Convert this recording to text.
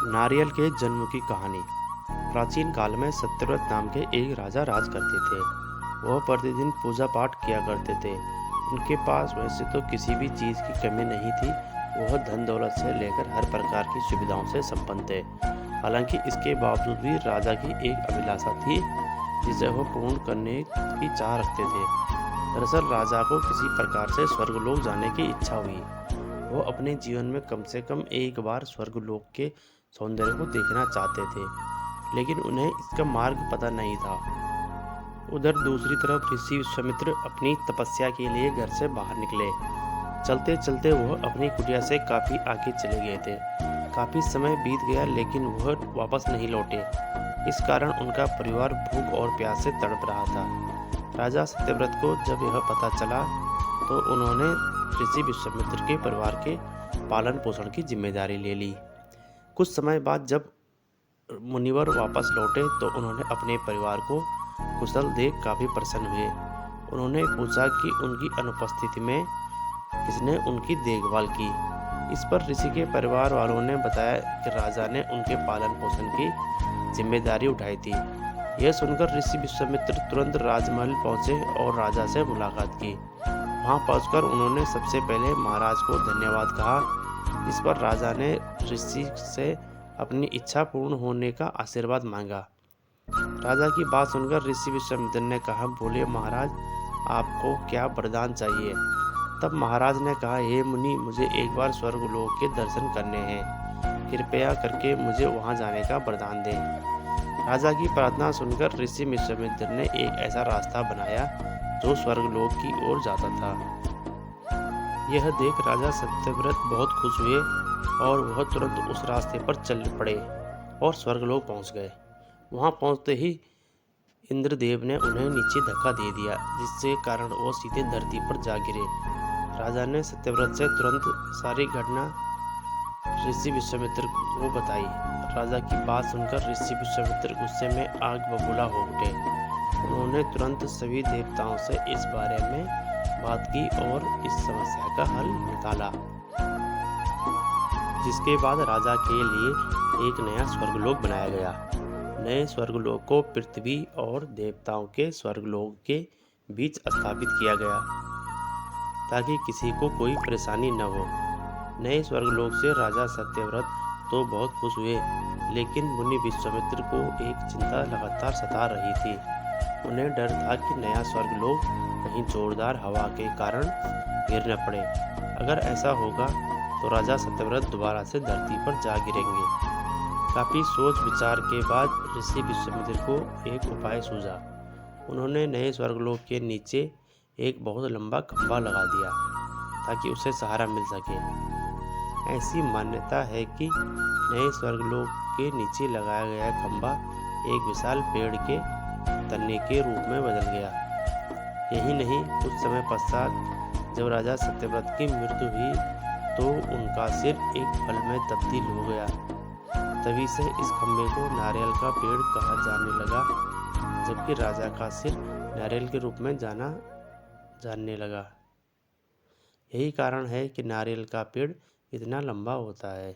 नारियल के जन्म की कहानी। प्राचीन काल में सत्यव्रत नाम के एक राजा राज करते थे। वह प्रतिदिन पूजा पाठ किया करते थे। उनके पास वैसे तो किसी भी चीज़ की कमी नहीं थी। वह धन दौलत से लेकर हर प्रकार की सुविधाओं से संपन्न थे। हालांकि इसके बावजूद भी राजा की एक अभिलाषा थी जिसे वह पूर्ण करने की चाह रखते थे। दरअसल राजा को किसी प्रकार से स्वर्गलोक जाने की इच्छा हुई। वो अपने जीवन में कम से कम एक बार स्वर्गलोक के सौंदर्य को देखना चाहते थे, लेकिन उन्हें इसका मार्ग पता नहीं था। उधर दूसरी तरफ ऋषि विश्वामित्र अपनी तपस्या के लिए घर से बाहर निकले। चलते चलते वह अपनी कुटिया से काफी आगे चले गए थे। काफी समय बीत गया लेकिन वह वापस नहीं लौटे। इस कारण उनका परिवार भूख और प्यास से तड़प रहा था। राजा सत्यव्रत को जब यह पता चला तो उन्होंने ऋषि विश्वामित्र के परिवार के पालन पोषण की जिम्मेदारी ले ली। कुछ समय बाद जब मुनिवर वापस लौटे तो उन्होंने अपने परिवार को कुशल देख काफी प्रसन्न हुए। उन्होंने पूछा कि उनकी अनुपस्थिति में किसने उनकी देखभाल की। इस पर ऋषि के परिवार वालों ने बताया कि राजा ने उनके पालन पोषण की जिम्मेदारी उठाई थी। यह सुनकर ऋषि विश्वामित्र तुरंत राजमहल पहुंचे और राजा से मुलाकात की। वहां पहुंचकर उन्होंने सबसे पहले महाराज को धन्यवाद कहा। इस पर राजा ने ऋषि से अपनी इच्छा पूर्ण होने का आशीर्वाद मांगा। राजा की बात सुनकर ऋषि विश्वामित्र ने कहा, बोले महाराज, आपको क्या वरदान चाहिए। तब महाराज ने कहा, हे मुनि, मुझे एक बार स्वर्गलोक के दर्शन करने हैं। कृपया करके मुझे वहां जाने का वरदान दें। राजा की प्रार्थना सुनकर ऋषि विश्वामित्र ने एक ऐसा रास्ता बनाया जो स्वर्गलोक की ओर जाता था। यह देख राजा सत्यव्रत बहुत खुश हुए और वह तुरंत उस रास्ते पर चल पड़े और स्वर्गलोक पहुंच गए। वहां पहुंचते ही इंद्रदेव ने उन्हें नीचे धक्का दे दिया, जिसके कारण वो सीधे धरती पर जा गिरे। राजा ने सत्यव्रत से तुरंत सारी घटना ऋषि विश्वामित्र को बताई। राजा की बात सुनकर ऋषि विश्वामित्र गुस्से में आग बबूला हो उठे। उन्होंने तुरंत सभी देवताओं से इस बारे में बात की और इस समस्या का हल निकाला, जिसके बाद राजा के लिए एक नया स्वर्गलोक बनाया गया। नए स्वर्गलोक को पृथ्वी और देवताओं के स्वर्गलोक के बीच स्थापित किया गया ताकि किसी को कोई परेशानी न हो। नए स्वर्गलोक से राजा सत्यव्रत तो बहुत खुश हुए, लेकिन मुनि विश्वामित्र को एक चिंता लगातार सता रही थी। उन्हें डर था कि नया स्वर्गलोक कहीं जोरदार हवा के कारण गिर न पड़े। अगर ऐसा होगा तो राजा सत्यव्रत दोबारा से धरती पर जा गिरेंगे। काफी सोच विचार के बाद ऋषि विश्वामित्र को एक उपाय सूझा। उन्होंने नए स्वर्गलोक के नीचे एक बहुत लंबा खंभा लगा दिया ताकि उसे सहारा मिल सके। ऐसी मान्यता है कि नए स्वर्गलोक के नीचे लगाया गया खंभा एक विशाल पेड़ के तने के रूप में बदल गया। यही नहीं, कुछ समय पश्चात जब राजा सत्यव्रत की मृत्यु हुई तो उनका सिर एक फल में तब्दील हो गया। तभी से इस खंभे को नारियल का पेड़ कहा जाने लगा, जबकि राजा का सिर नारियल के रूप में जानने लगा। यही कारण है कि नारियल का पेड़ इतना लंबा होता है।